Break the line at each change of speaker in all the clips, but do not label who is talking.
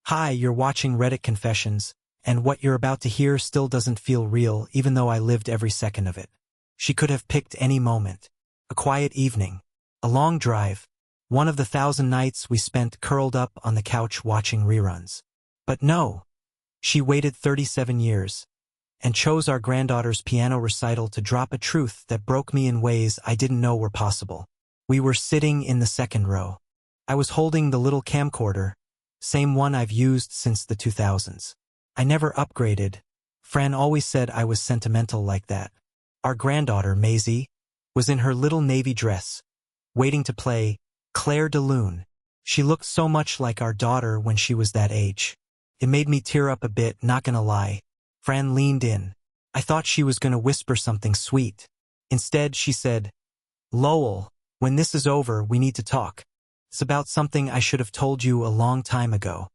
Hi, you're watching Reddit Confessions, and what you're about to hear still doesn't feel real even though I lived every second of it. She could have picked any moment. A quiet evening. A long drive. One of the 1,000 nights we spent curled up on the couch watching reruns. But no. She waited 37 years and chose our granddaughter's piano recital to drop a truth that broke me in ways I didn't know were possible. We were sitting in the second row. I was holding the little camcorder, same one I've used since the 2000s. I never upgraded. Fran always said I was sentimental like that. Our granddaughter, Maisie, was in her little navy dress, waiting to play Claire de Lune. She looked so much like our daughter when she was that age. It made me tear up a bit, not gonna lie. Fran leaned in. I thought she was gonna whisper something sweet. Instead, she said, "Lowell, when this is over, we need to talk. It's about something I should have told you a long time ago."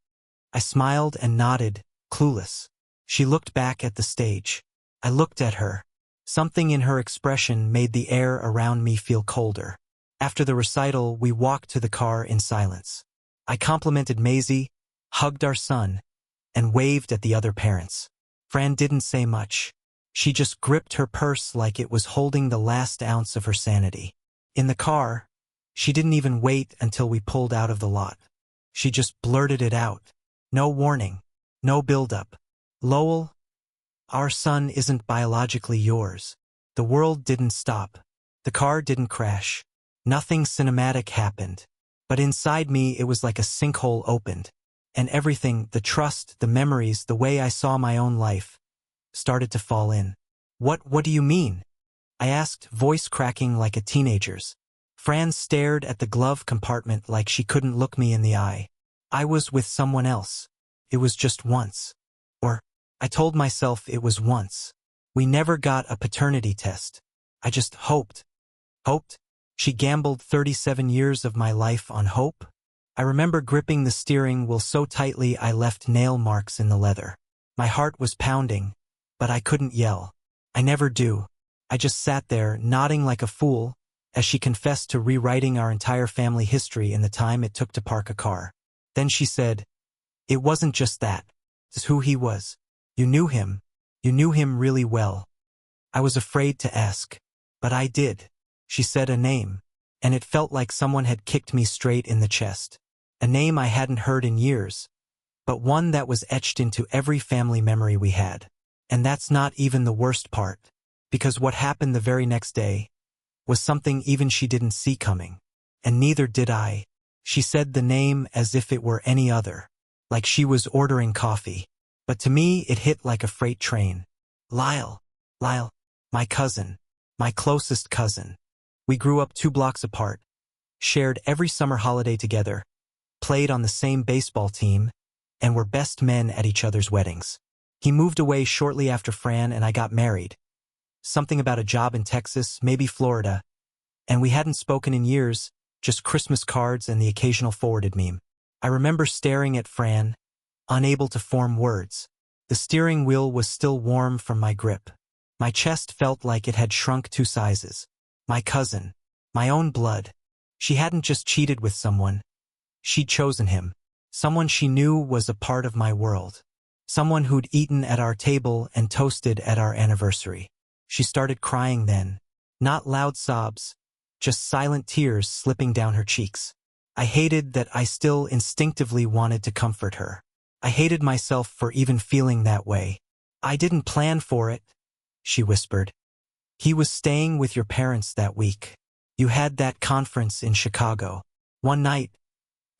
I smiled and nodded, clueless. She looked back at the stage. I looked at her. Something in her expression made the air around me feel colder. After the recital, we walked to the car in silence. I complimented Maisie, hugged our son, and waved at the other parents. Fran didn't say much. She just gripped her purse like it was holding the last ounce of her sanity. In the car, she didn't even wait until we pulled out of the lot. She just blurted it out. No warning. No build-up. "Lowell, our son isn't biologically yours." The world didn't stop. The car didn't crash. Nothing cinematic happened. But inside me it was like a sinkhole opened. And everything, the trust, the memories, the way I saw my own life, started to fall in. What do you mean?" I asked, voice cracking like a teenager's. Fran stared at the glove compartment like she couldn't look me in the eye. "I was with someone else. It was just once." Or, I told myself it was once. We never got a paternity test. I just hoped. Hoped? She gambled 37 years of my life on hope? I remember gripping the steering wheel so tightly I left nail marks in the leather. My heart was pounding, but I couldn't yell. I never do. I just sat there, nodding like a fool, as she confessed to rewriting our entire family history in the time it took to park a car. Then she said, "It wasn't just that. It's who he was. You knew him. You knew him really well." I was afraid to ask, but I did. She said a name, and it felt like someone had kicked me straight in the chest. A name I hadn't heard in years, but one that was etched into every family memory we had. And that's not even the worst part, because what happened the very next day was something even she didn't see coming. And neither did I. She said the name as if it were any other, like she was ordering coffee. But to me, it hit like a freight train. Lyle. Lyle, my cousin, my closest cousin. We grew up 2 blocks apart, shared every summer holiday together, played on the same baseball team, and were best men at each other's weddings. He moved away shortly after Fran and I got married. Something about a job in Texas, maybe Florida, and we hadn't spoken in years, just Christmas cards and the occasional forwarded meme. I remember staring at Fran, unable to form words. The steering wheel was still warm from my grip. My chest felt like it had shrunk 2 sizes. My cousin. My own blood. She hadn't just cheated with someone. She'd chosen him. Someone she knew was a part of my world. Someone who'd eaten at our table and toasted at our anniversary. She started crying then. Not loud sobs, just silent tears slipping down her cheeks. I hated that I still instinctively wanted to comfort her. I hated myself for even feeling that way. "I didn't plan for it," she whispered. "He was staying with your parents that week. You had that conference in Chicago. One night,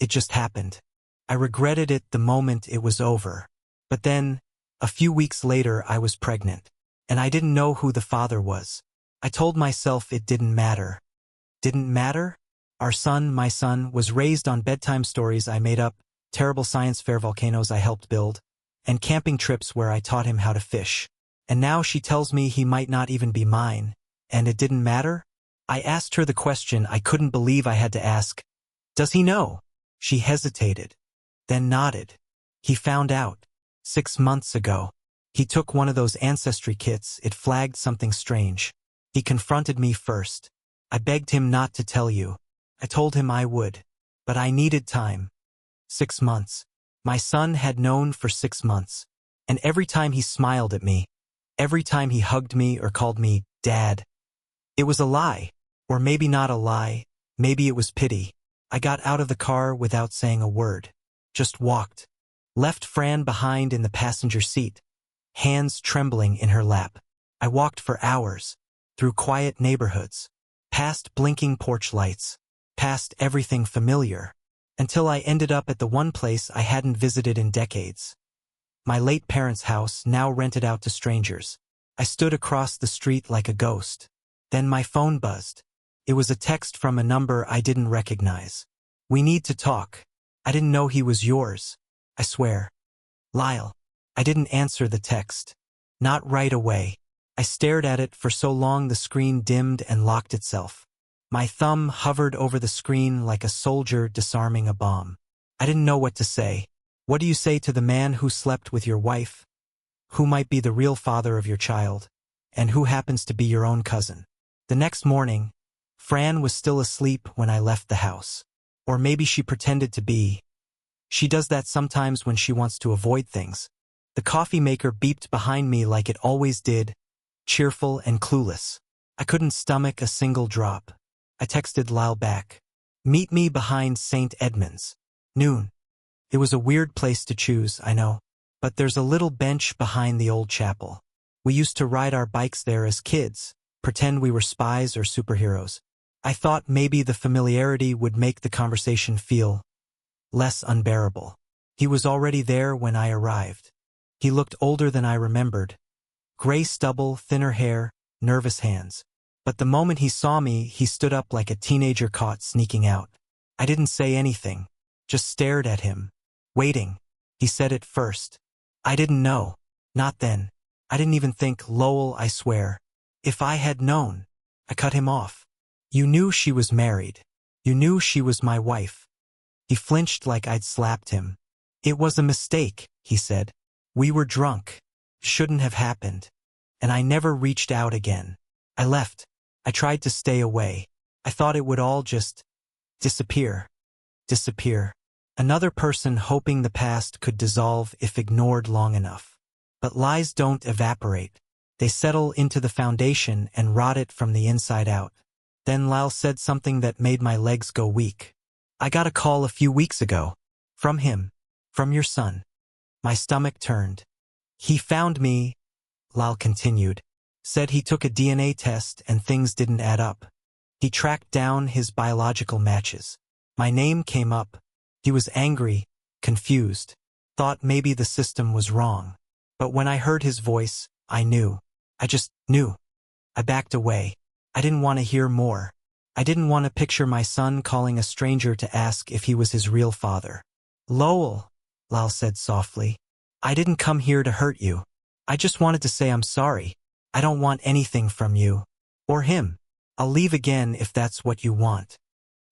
it just happened." I regretted it the moment it was over. But then, a few weeks later, I was pregnant. And I didn't know who the father was. I told myself it didn't matter. Didn't matter? Our son, my son, was raised on bedtime stories I made up, terrible science fair volcanoes I helped build, and camping trips where I taught him how to fish. And now she tells me he might not even be mine. And it didn't matter? I asked her the question I couldn't believe I had to ask. "Does he know?" She hesitated, then nodded. "He found out 6 months ago. He took one of those ancestry kits. It flagged something strange. He confronted me first. I begged him not to tell you. I told him I would. But I needed time. 6 months. My son had known for 6 months, and every time he smiled at me, every time he hugged me or called me Dad, it was a lie. Or maybe not a lie, maybe it was pity. I got out of the car without saying a word. Just walked. Left Fran behind in the passenger seat, hands trembling in her lap. I walked for hours, through quiet neighborhoods, past blinking porch lights, past everything familiar, until I ended up at the one place I hadn't visited in decades. My late parents' house, now rented out to strangers. I stood across the street like a ghost. Then my phone buzzed. It was a text from a number I didn't recognize. "We need to talk. I didn't know he was yours. I swear." Lyle. I didn't answer the text. Not right away. I stared at it for so long the screen dimmed and locked itself. My thumb hovered over the screen like a soldier disarming a bomb. I didn't know what to say. What do you say to the man who slept with your wife? Who might be the real father of your child? And who happens to be your own cousin? The next morning, Fran was still asleep when I left the house. Or maybe she pretended to be. She does that sometimes when she wants to avoid things. The coffee maker beeped behind me like it always did, cheerful and clueless. I couldn't stomach a single drop. I texted Lyle back. "Meet me behind St. Edmund's. Noon." It was a weird place to choose, I know. But there's a little bench behind the old chapel. We used to ride our bikes there as kids, pretend we were spies or superheroes. I thought maybe the familiarity would make the conversation feel less unbearable. He was already there when I arrived. He looked older than I remembered. Gray stubble, thinner hair, nervous hands. But the moment he saw me, he stood up like a teenager caught sneaking out. I didn't say anything, just stared at him. "Waiting," he said it first. I didn't know. Not then. I didn't even think, Lowell, I swear. If I had known. I cut him off. "You knew she was married. You knew she was my wife." He flinched like I'd slapped him. "It was a mistake," he said. "We were drunk. Shouldn't have happened." And I never reached out again. I left. I tried to stay away. I thought it would all just disappear. Disappear. Another person hoping the past could dissolve if ignored long enough. But lies don't evaporate. They settle into the foundation and rot it from the inside out. Then Lyle said something that made my legs go weak. "I got a call a few weeks ago. From him. From your son." My stomach turned. "He found me," Lyle continued. "Said he took a DNA test and things didn't add up. He tracked down his biological matches. My name came up. He was angry, confused, thought maybe the system was wrong. But when I heard his voice, I knew. I just knew." I backed away. I didn't want to hear more. I didn't want to picture my son calling a stranger to ask if he was his real father. "Lowell," Lyle said softly, "I didn't come here to hurt you. I just wanted to say I'm sorry. I don't want anything from you. Or him. I'll leave again if that's what you want."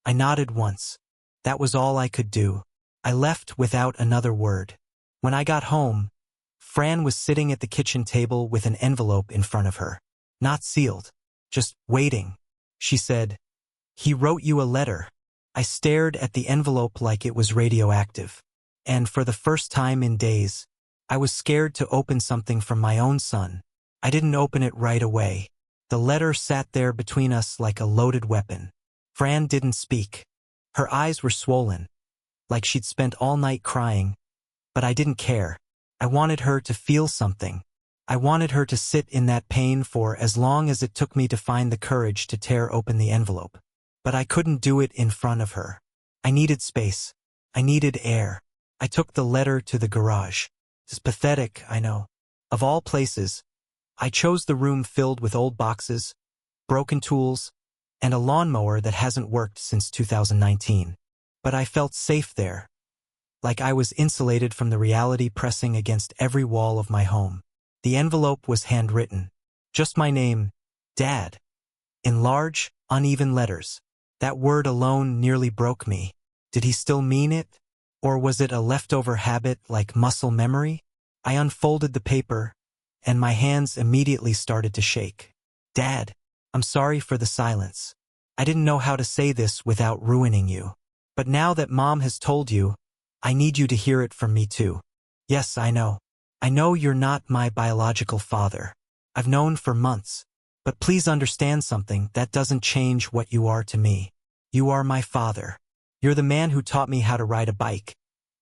I nodded once. That was all I could do. I left without another word. When I got home, Fran was sitting at the kitchen table with an envelope in front of her. Not sealed. Just waiting. She said, "He wrote you a letter." I stared at the envelope like it was radioactive. And for the first time in days, I was scared to open something from my own son. I didn't open it right away. The letter sat there between us like a loaded weapon. Fran didn't speak. Her eyes were swollen, like she'd spent all night crying. But I didn't care. I wanted her to feel something. I wanted her to sit in that pain for as long as it took me to find the courage to tear open the envelope. But I couldn't do it in front of her. I needed space. I needed air. I took the letter to the garage. It's pathetic, I know. Of all places, I chose the room filled with old boxes, broken tools, and a lawnmower that hasn't worked since 2019. But I felt safe there, like I was insulated from the reality pressing against every wall of my home. The envelope was handwritten. Just my name, Dad, in large, uneven letters. That word alone nearly broke me. Did he still mean it? Or was it a leftover habit like muscle memory? I unfolded the paper, and my hands immediately started to shake. "Dad, I'm sorry for the silence. I didn't know how to say this without ruining you. But now that Mom has told you, I need you to hear it from me too. Yes, I know. I know you're not my biological father. I've known for months. But please understand something, that doesn't change what you are to me. You are my father. You're the man who taught me how to ride a bike,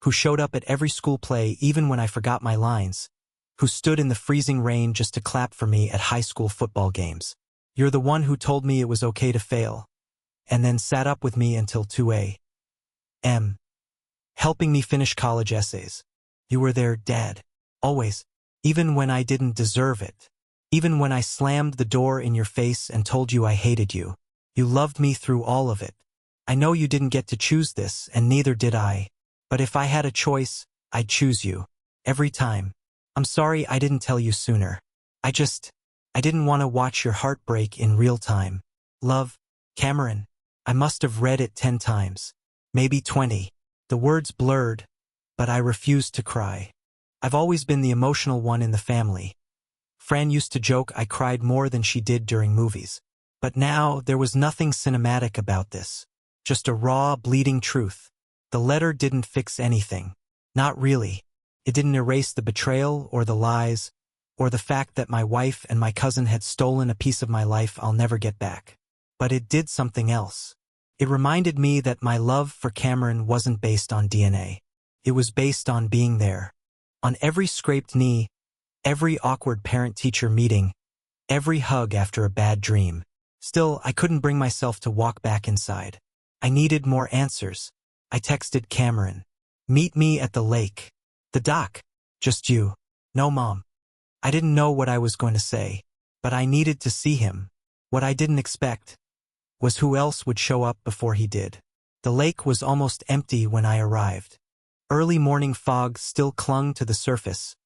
who showed up at every school play even when I forgot my lines, who stood in the freezing rain just to clap for me at high school football games. You're the one who told me it was okay to fail, and then sat up with me until 2 a.m., helping me finish college essays. You were there, Dad. Always. Even when I didn't deserve it. Even when I slammed the door in your face and told you I hated you. You loved me through all of it. I know you didn't get to choose this, and neither did I. But if I had a choice, I'd choose you. Every time. I'm sorry I didn't tell you sooner. I didn't want to watch your heart break in real time. Love, Cameron. I must have read it 10 times. Maybe 20. The words blurred, but I refused to cry. I've always been the emotional one in the family. Fran used to joke I cried more than she did during movies. But now there was nothing cinematic about this. Just a raw, bleeding truth. The letter didn't fix anything. Not really. It didn't erase the betrayal or the lies, or the fact that my wife and my cousin had stolen a piece of my life I'll never get back. But it did something else. It reminded me that my love for Cameron wasn't based on DNA. It was based on being there. On every scraped knee, every awkward parent-teacher meeting, every hug after a bad dream. Still, I couldn't bring myself to walk back inside. I needed more answers. I texted Cameron. Meet me at the lake. The dock. Just you. No, Mom. I didn't know what I was going to say, but I needed to see him. What I didn't expect was who else would show up before he did. The lake was almost empty when I arrived. Early morning fog still clung to the surface,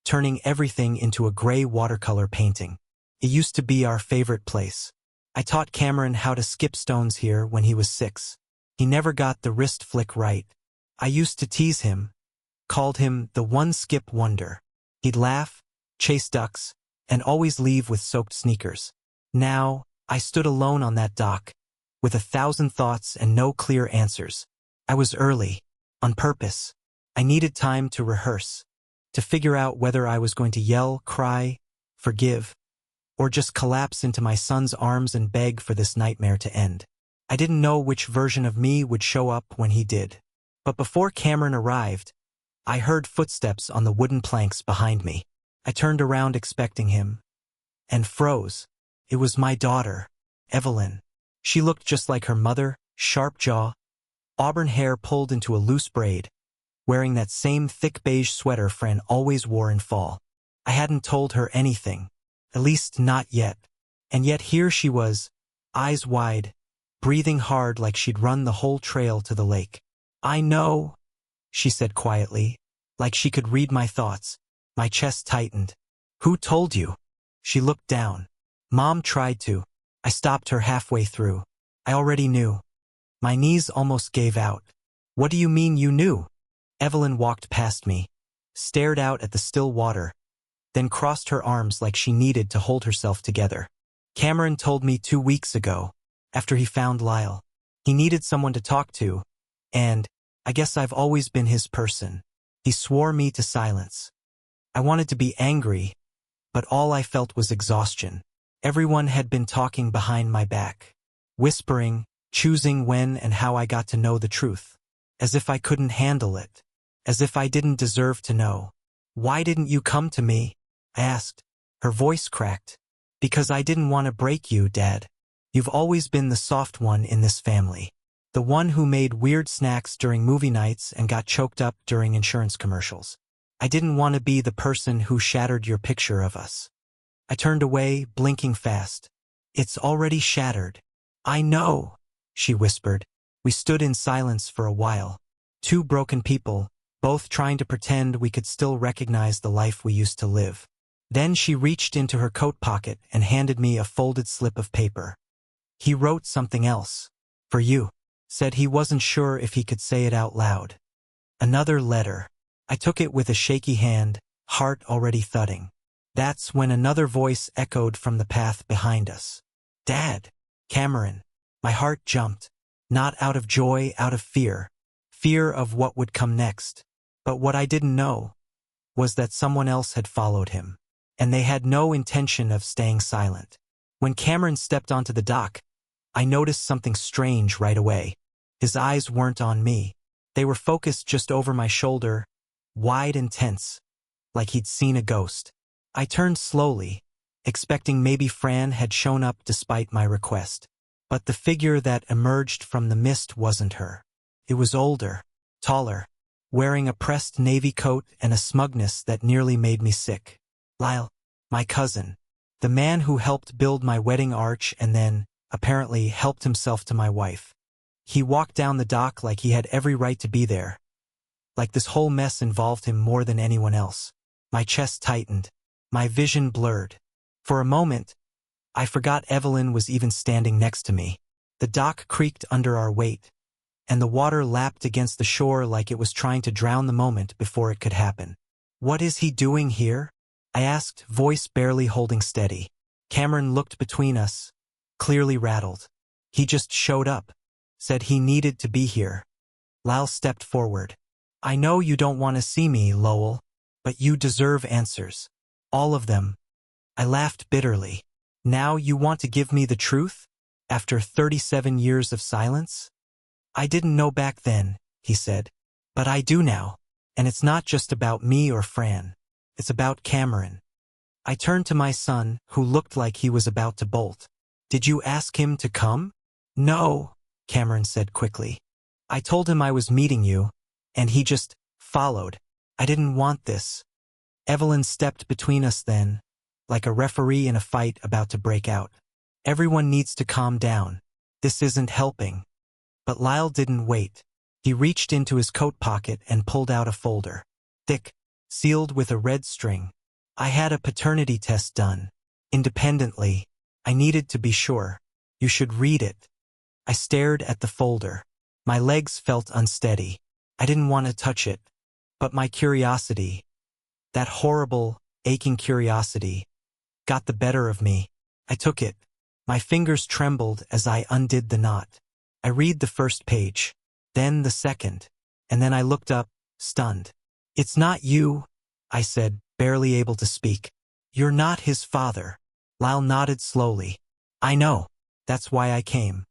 turning everything into a gray watercolor painting. It used to be our favorite place. I taught Cameron how to skip stones here when he was 6. He never got the wrist flick right. I used to tease him, called him the one-skip wonder. He'd laugh, chase ducks, and always leave with soaked sneakers. Now, I stood alone on that dock, with 1,000 thoughts and no clear answers. I was early, on purpose. I needed time to rehearse, to figure out whether I was going to yell, cry, forgive, or just collapse into my son's arms and beg for this nightmare to end. I didn't know which version of me would show up when he did. But before Cameron arrived, I heard footsteps on the wooden planks behind me. I turned around expecting him, and froze. It was my daughter, Evelyn. She looked just like her mother, sharp jaw, auburn hair pulled into a loose braid, wearing that same thick beige sweater Fran always wore in fall. I hadn't told her anything, at least not yet. And yet here she was, eyes wide, breathing hard like she'd run the whole trail to the lake. I know, she said quietly, like she could read my thoughts. My chest tightened. Who told you? She looked down. Mom tried to. I stopped her halfway through. I already knew. My knees almost gave out. What do you mean you knew? Evelyn walked past me, stared out at the still water, then crossed her arms like she needed to hold herself together. Cameron told me 2 weeks ago, after he found Lyle. He needed someone to talk to, and I guess I've always been his person. He swore me to silence. I wanted to be angry, but all I felt was exhaustion. Everyone had been talking behind my back, whispering, choosing when and how I got to know the truth, as if I couldn't handle it, as if I didn't deserve to know. Why didn't you come to me? I asked. Her voice cracked. Because I didn't want to break you, Dad. You've always been the soft one in this family. The one who made weird snacks during movie nights and got choked up during insurance commercials. I didn't want to be the person who shattered your picture of us. I turned away, blinking fast. It's already shattered. I know, she whispered. We stood in silence for a while. 2 broken people, both trying to pretend we could still recognize the life we used to live. Then she reached into her coat pocket and handed me a folded slip of paper. He wrote something else. For you. Said he wasn't sure if he could say it out loud. Another letter. I took it with a shaky hand, heart already thudding. That's when another voice echoed from the path behind us. Dad! Cameron! My heart jumped. Not out of joy, out of fear. fear of what would come next. But what I didn't know was that someone else had followed him, and they had no intention of staying silent. When Cameron stepped onto the dock, I noticed something strange right away. His eyes weren't on me. They were focused just over my shoulder, wide and tense, like he'd seen a ghost. I turned slowly, expecting maybe Fran had shown up despite my request. But the figure that emerged from the mist wasn't her. It was older, taller, wearing a pressed navy coat and a smugness that nearly made me sick. Lyle, my cousin, the man who helped build my wedding arch and then, apparently, helped himself to my wife. He walked down the dock like he had every right to be there, like this whole mess involved him more than anyone else. My chest tightened, my vision blurred. For a moment, I forgot Evelyn was even standing next to me. The dock creaked under our weight, and the water lapped against the shore like it was trying to drown the moment before it could happen. "What is he doing here?" I asked, voice barely holding steady. Cameron looked between us, clearly rattled. "He just showed up. Said he needed to be here." Lyle stepped forward. "I know you don't want to see me, Lowell, but you deserve answers. All of them." I laughed bitterly. "Now you want to give me the truth? After 37 years of silence?" "I didn't know back then," he said. "But I do now. And it's not just about me or Fran. It's about Cameron." I turned to my son, who looked like he was about to bolt. "Did you ask him to come?" "No," Cameron said quickly. "I told him I was meeting you, and he just followed. I didn't want this." Evelyn stepped between us then, like a referee in a fight about to break out. "Everyone needs to calm down. This isn't helping." But Lyle didn't wait. He reached into his coat pocket and pulled out a folder. Thick, sealed with a red string. "I had a paternity test done. Independently. I needed to be sure. You should read it." I stared at the folder. My legs felt unsteady. I didn't want to touch it. But my curiosity, that horrible, aching curiosity, got the better of me. I took it. My fingers trembled as I undid the knot. I read the first page, then the second, and then I looked up, stunned. "It's not you," I said, barely able to speak. "You're not his father." Lyle nodded slowly. "I know. That's why I came."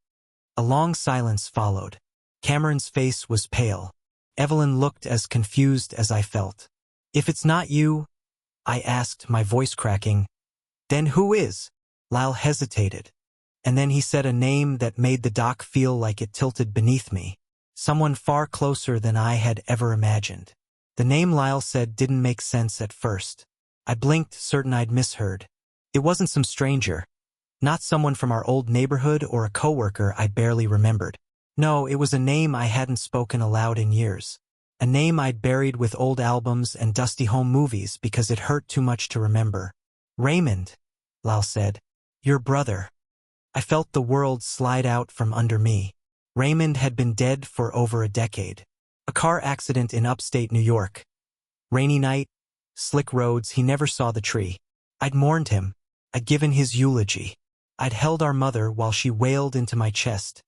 A long silence followed. Cameron's face was pale. Evelyn looked as confused as I felt. "If it's not you," I asked, my voice cracking, "then who is?" Lyle hesitated. And then he said a name that made the dock feel like it tilted beneath me. Someone far closer than I had ever imagined. The name Lyle said didn't make sense at first. I blinked, certain I'd misheard. It wasn't some stranger. Not someone from our old neighborhood or a coworker I barely remembered. No, it was a name I hadn't spoken aloud in years. A name I'd buried with old albums and dusty home movies because it hurt too much to remember. "Raymond," Lyle said. "Your brother." I felt the world slide out from under me. Raymond had been dead for over a decade. A car accident in upstate New York. Rainy night, slick roads, he never saw the tree. I'd mourned him. I'd given his eulogy. I'd held our mother while she wailed into my chest,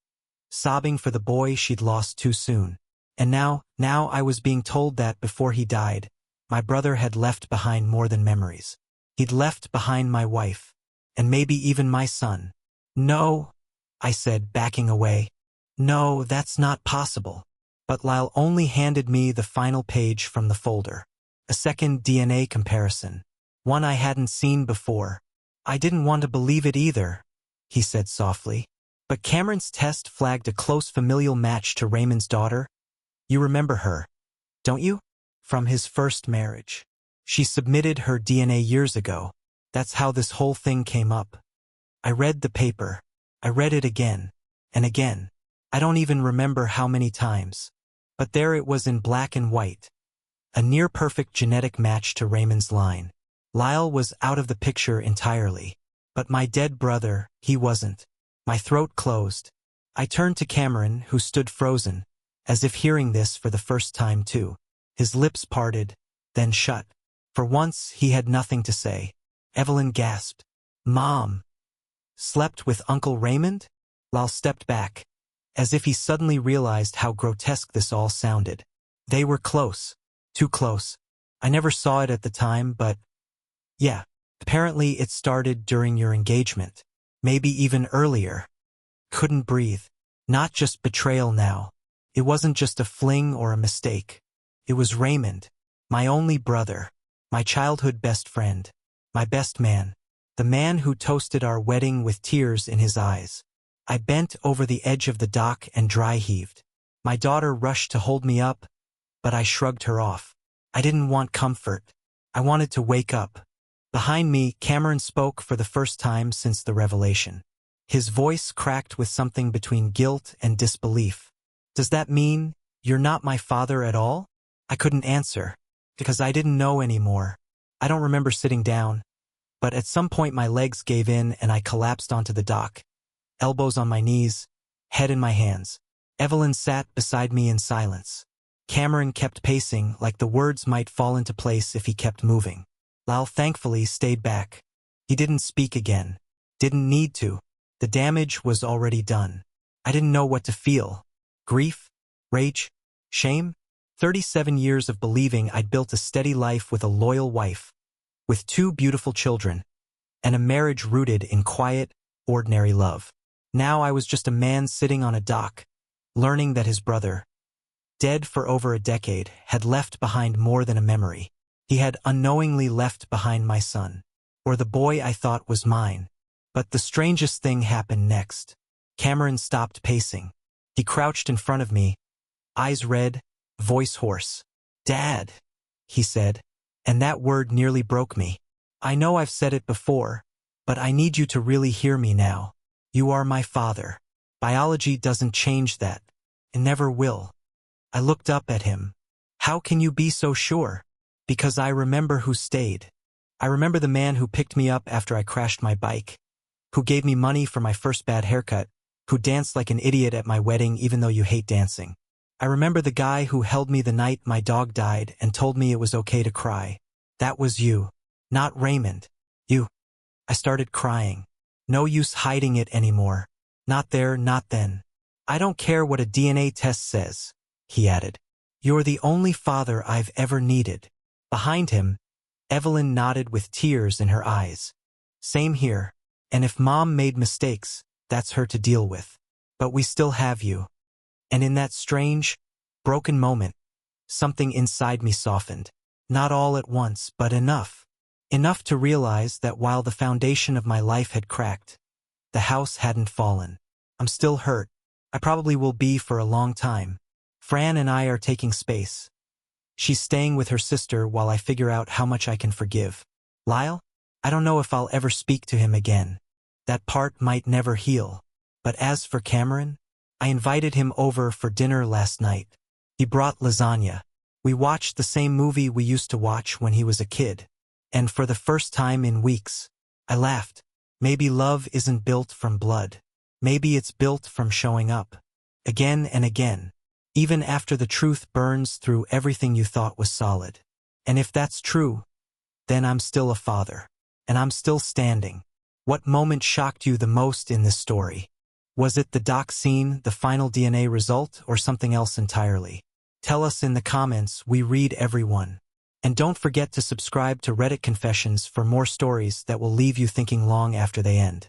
sobbing for the boy she'd lost too soon. And now I was being told that before he died, my brother had left behind more than memories. He'd left behind my wife, and maybe even my son. "No," I said, backing away. "No, that's not possible." But Lyle only handed me the final page from the folder. A second DNA comparison. One I hadn't seen before. "I didn't want to believe it either," he said softly. "But Cameron's test flagged a close familial match to Raymond's daughter. You remember her, don't you? From his first marriage. She submitted her DNA years ago. That's how this whole thing came up." I read the paper. I read it again and again. I don't even remember how many times. But there it was in black and white. A near-perfect genetic match to Raymond's line. Lyle was out of the picture entirely. But my dead brother, he wasn't. My throat closed. I turned to Cameron, who stood frozen, as if hearing this for the first time too. His lips parted, then shut. For once, he had nothing to say. Evelyn gasped. "Mom. Slept with Uncle Raymond?" Lyle stepped back. as if he suddenly realized how grotesque this all sounded. They were close. Too close. I never saw it at the time, but yeah, apparently it started during your engagement. Maybe even earlier. Couldn't breathe. Not just betrayal now. It wasn't just a fling or a mistake. It was Raymond, my only brother, my childhood best friend, my best man, the man who toasted our wedding with tears in his eyes. I bent over the edge of the dock and dry heaved. My daughter rushed to hold me up, but I shrugged her off. I didn't want comfort. I wanted to wake up. Behind me, Cameron spoke for the first time since the revelation. His voice cracked with something between guilt and disbelief. Does that mean you're not my father at all? I couldn't answer, because I didn't know anymore. I don't remember sitting down, but at some point my legs gave in and I collapsed onto the dock, elbows on my knees, head in my hands. Evelyn sat beside me in silence. Cameron kept pacing like the words might fall into place if he kept moving. Lal thankfully stayed back. He didn't speak again. Didn't need to. The damage was already done. I didn't know what to feel. Grief? Rage? Shame? 37 years of believing I'd built a steady life with a loyal wife, with 2 beautiful children, and a marriage rooted in quiet, ordinary love. Now I was just a man sitting on a dock, learning that his brother, dead for over a decade, had left behind more than a memory. He had unknowingly left behind my son, or the boy I thought was mine. But the strangest thing happened next. Cameron stopped pacing. He crouched in front of me, eyes red, voice hoarse. "Dad," he said, and that word nearly broke me. "I know I've said it before, but I need you to really hear me now. You are my father. Biology doesn't change that. It never will." I looked up at him. "How can you be so sure?" "Because I remember who stayed. I remember the man who picked me up after I crashed my bike, who gave me money for my first bad haircut, who danced like an idiot at my wedding even though you hate dancing. I remember the guy who held me the night my dog died and told me it was okay to cry. That was you. Not Raymond. You." I started crying. No use hiding it anymore. Not there, not then. "I don't care what a DNA test says," he added. "You're the only father I've ever needed." Behind him, Evelyn nodded with tears in her eyes. "Same here. And if Mom made mistakes, that's her to deal with. But we still have you." And in that strange, broken moment, something inside me softened. Not all at once, but enough. Enough to realize that while the foundation of my life had cracked, the house hadn't fallen. I'm still hurt. I probably will be for a long time. Fran and I are taking space. She's staying with her sister while I figure out how much I can forgive. Lyle? I don't know if I'll ever speak to him again. That part might never heal. But as for Cameron, I invited him over for dinner last night. He brought lasagna. We watched the same movie we used to watch when he was a kid. And for the first time in weeks, I laughed. Maybe love isn't built from blood. Maybe it's built from showing up. Again and again. Even after the truth burns through everything you thought was solid. And if that's true, then I'm still a father. And I'm still standing. What moment shocked you the most in this story? Was it the dock scene, the final DNA result, or something else entirely? Tell us in the comments. We read every one. And don't forget to subscribe to Reddit Confessions for more stories that will leave you thinking long after they end.